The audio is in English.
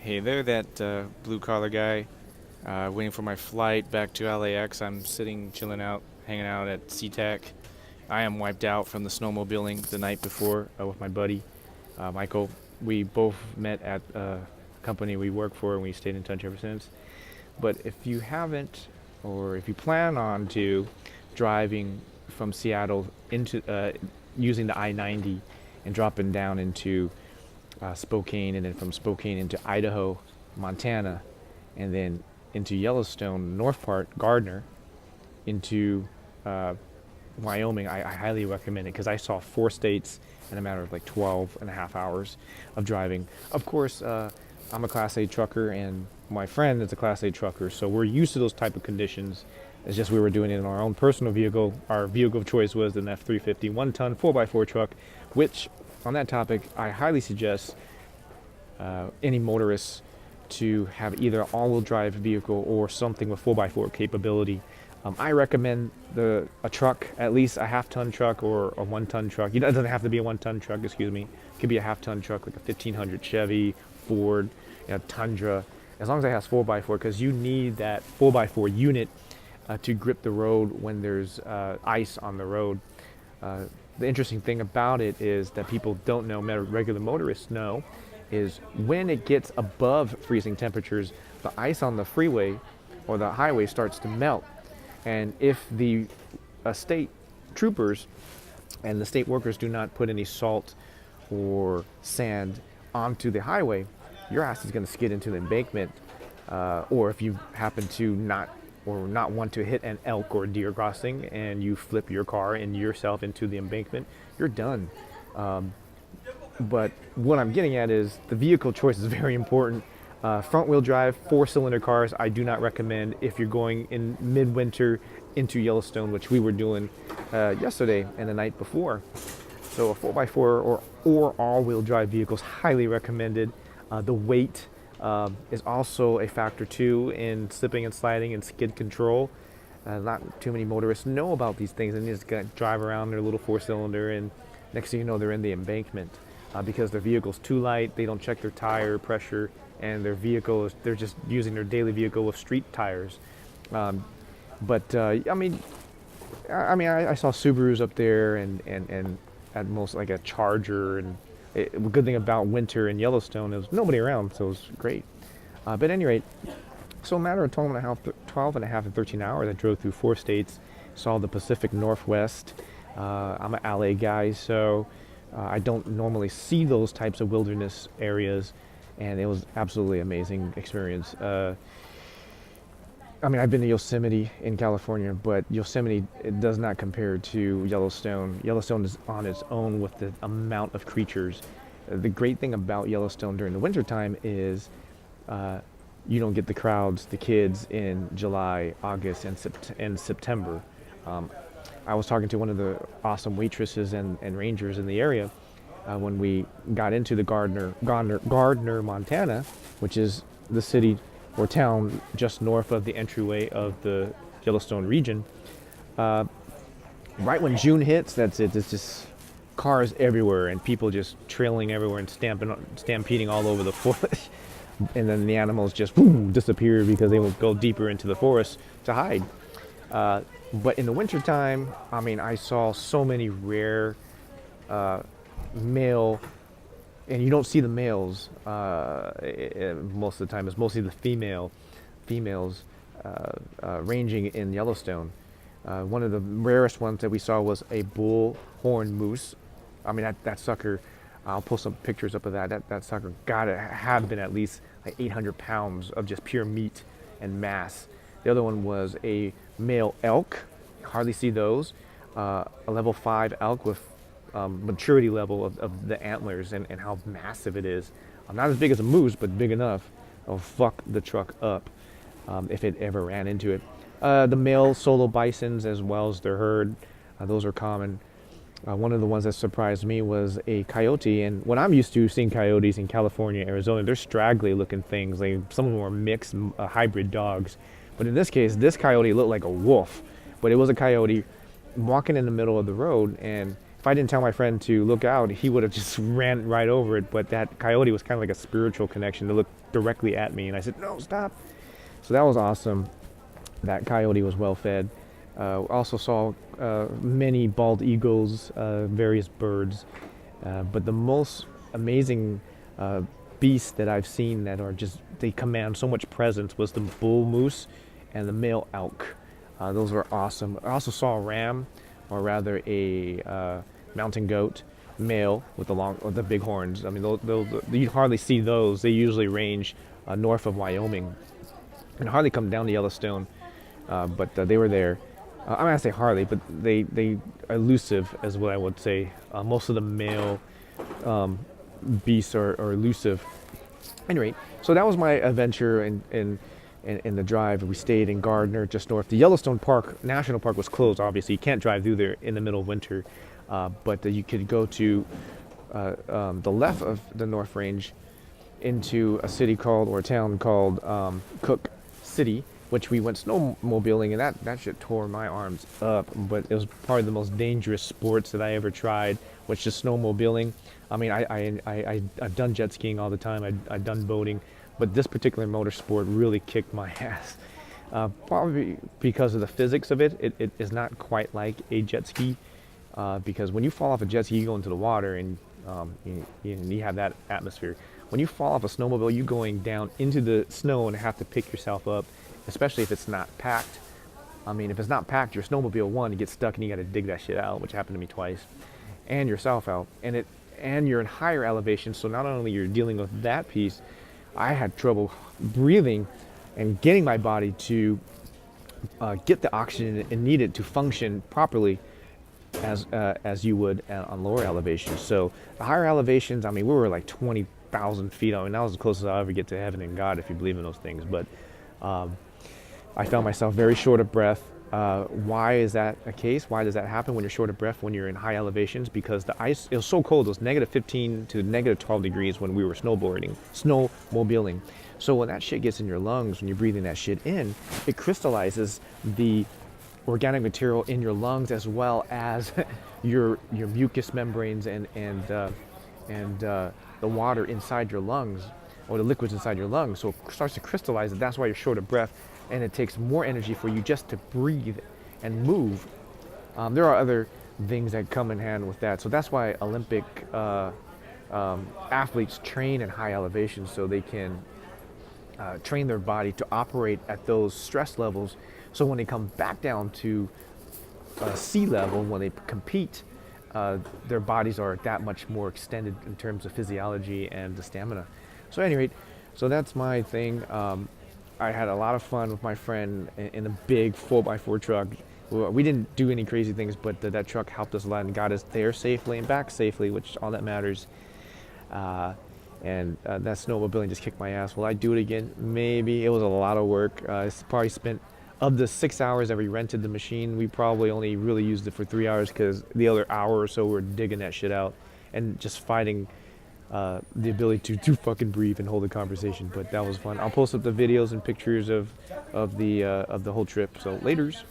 Hey there, that blue collar guy. Waiting for my flight back to LAX. I'm sitting, chilling out, hanging out at SeaTac. I am wiped out from the snowmobiling the night before with my buddy Michael. We both met at a company we work for, and we stayed in touch ever since. But if you haven't, or if you plan on to driving from Seattle into using the I-90 and dropping down into Spokane, and then from Spokane into Idaho, Montana, and then into Yellowstone, north part, Gardner, into uh, Wyoming, I highly recommend it because I saw 4 states in a matter of like 12 and a half hours of driving. Of course, I'm a Class A trucker, and my friend is a Class A trucker, so we're used to those type of conditions. It's just we were doing it in our own personal vehicle. Our vehicle of choice was an F-350 one-ton 4x4 truck, which, on that topic, I highly suggest any motorists to have either all-wheel drive vehicle or something with 4x4 capability. I recommend a truck, at least a half-ton truck or a one-ton truck. It doesn't have to be a one-ton truck, excuse me. It could be a half-ton truck like a 1500 Chevy, Ford, Tundra, as long as it has 4x4, because you need that 4x4 unit to grip the road when there's ice on the road. The interesting thing about it is that people don't know, regular motorists know, is when it gets above freezing temperatures, the ice on the freeway or the highway starts to melt. And if the state troopers and the state workers do not put any salt or sand onto the highway, your ass is going to skid into the embankment. Or if you happen to not want to hit an elk or deer crossing and you flip your car and yourself into the embankment, you're done. But what I'm getting at is the vehicle choice is very important. Front wheel drive, 4-cylinder cars, I do not recommend if you're going in midwinter into Yellowstone, which we were doing yesterday and the night before. So a 4x4 or all-wheel drive vehicles, highly recommended. The weight is also a factor too in slipping and sliding and skid control. Not too many motorists know about these things, and they just got to drive around their little 4-cylinder, and next thing you know, they're in the embankment because their vehicle's too light. They don't check their tire pressure, and their vehicle is, they're just using their daily vehicle with street tires. I saw Subarus up there, and at most like a Charger, and the good thing about winter in Yellowstone is nobody around, so it was great. But at any rate, so a matter of 12 and a half and 13 hours, I drove through 4 states, saw the Pacific Northwest. I'm an LA guy, so I don't normally see those types of wilderness areas, and it was absolutely amazing experience. I've been to Yosemite in California, but Yosemite, it does not compare to Yellowstone. Yellowstone is on its own with the amount of creatures. The great thing about Yellowstone during the wintertime is you don't get the crowds, the kids in July, August, and September. I was talking to one of the awesome waitresses and rangers in the area when we got into the Gardner, Montana, which is the city or town just north of the entryway of the Yellowstone region. Right when June hits, that's it. It's just cars everywhere and people just trailing everywhere and stampeding all over the forest. And then the animals just disappear because they will go deeper into the forest to hide. But in the wintertime, I saw so many rare male, and you don't see the males most of the time. It's mostly the females ranging in Yellowstone. One of the rarest ones that we saw was a bullhorn moose. That sucker, I'll pull some pictures up of that. That sucker gotta have been at least like 800 pounds of just pure meat and mass. The other one was a male elk. Hardly see those. A level 5 elk with maturity level of the antlers and how massive it is. Not as big as a moose, but big enough. It'll fuck the truck up if it ever ran into it. The male solo bisons as well as their herd, those are common. One of the ones that surprised me was a coyote, and when I'm used to seeing coyotes in California, Arizona, they're straggly looking things. Some of them are mixed hybrid dogs. But in this case, this coyote looked like a wolf, but it was a coyote walking in the middle of the road, and if I didn't tell my friend to look out, he would have just ran right over it. But that coyote was kind of like a spiritual connection. It looked directly at me, and I said, "No, stop." So that was awesome. That coyote was well fed. Also saw many bald eagles, various birds, but the most amazing beasts that I've seen that are just they command so much presence was the bull moose and the male elk. Those were awesome. I also saw a ram, or rather a mountain goat, male with the big horns. I mean, you hardly see those. They usually range north of Wyoming and hardly come down to Yellowstone. But they were there. I'm not gonna say hardly, but they elusive is what I would say. Most of the male beasts are elusive. Anyway, so that was my adventure in the drive. We stayed in Gardner, just north. The Yellowstone Park National Park was closed. Obviously, you can't drive through there in the middle of winter, but you could go to the left of the North Range into a city called, or a town called Cook City, which we went snowmobiling, and that shit tore my arms up. But it was probably the most dangerous sports that I ever tried, which is snowmobiling. I mean, I've done jet skiing all the time. I've done boating, but this particular motorsport really kicked my ass. Probably because of the physics of it. It is not quite like a jet ski, because when you fall off a jet ski, you go into the water and you have that atmosphere. When you fall off a snowmobile, you're going down into the snow and have to pick yourself up, especially if it's not packed. I mean, if it's not packed, your snowmobile, one, you get stuck and you got to dig that shit out, which happened to me twice, and yourself out. And you're in higher elevation, so not only you're dealing with that piece, I had trouble breathing and getting my body to get the oxygen it needed to function properly as you would on lower elevations. So the higher elevations, I mean, we were like 20,000 feet. I mean, that was the closest I'll ever get to heaven and God, if you believe in those things. But I found myself very short of breath. Why is that a case? Why does that happen when you're short of breath when you're in high elevations? Because the ice, it was so cold. It was negative 15 to negative 12 degrees when we were snowmobiling. So when that shit gets in your lungs, when you're breathing that shit in, it crystallizes the organic material in your lungs, as well as your mucous membranes and the water inside your lungs, or the liquids inside your lungs. So it starts to crystallize, and that's why you're short of breath, and it takes more energy for you just to breathe and move. There are other things that come in hand with that. So that's why Olympic athletes train in high elevations, so they can train their body to operate at those stress levels. So when they come back down to sea level, when they compete, their bodies are that much more extended in terms of physiology and the stamina. So anyway, so that's my thing. I had a lot of fun with my friend in a big 4x4 truck. We didn't do any crazy things, but that truck helped us a lot and got us there safely and back safely, which is all that matters. And that snowmobiling just kicked my ass. Will I do it again? Maybe. It was a lot of work. I probably spent, of the 6 hours that we rented the machine, we probably only really used it for 3 hours, because the other hour or so we're digging that shit out and just fighting the ability to fucking breathe and hold a conversation. But that was fun. I'll post up the videos and pictures of the whole trip. So laters.